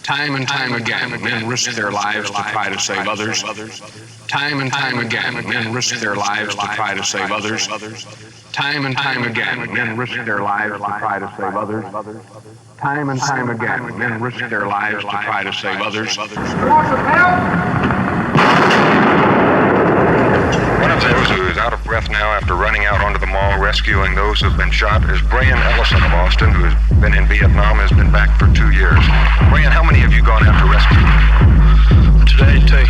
Time and time again, men risk their lives to try to save others. Time and time again, men risk their lives to try to save others. Time and time again, men risk their lives to try to save others. Time and time again, men risk their lives to try to save others. One of those who is out of breath now after running out onto the mall rescuing those who've been shot is Brian Ellison of Austin, who has been in Vietnam and has been back for 2 years. Brian, how many have you gone out to rescue? Today, 2.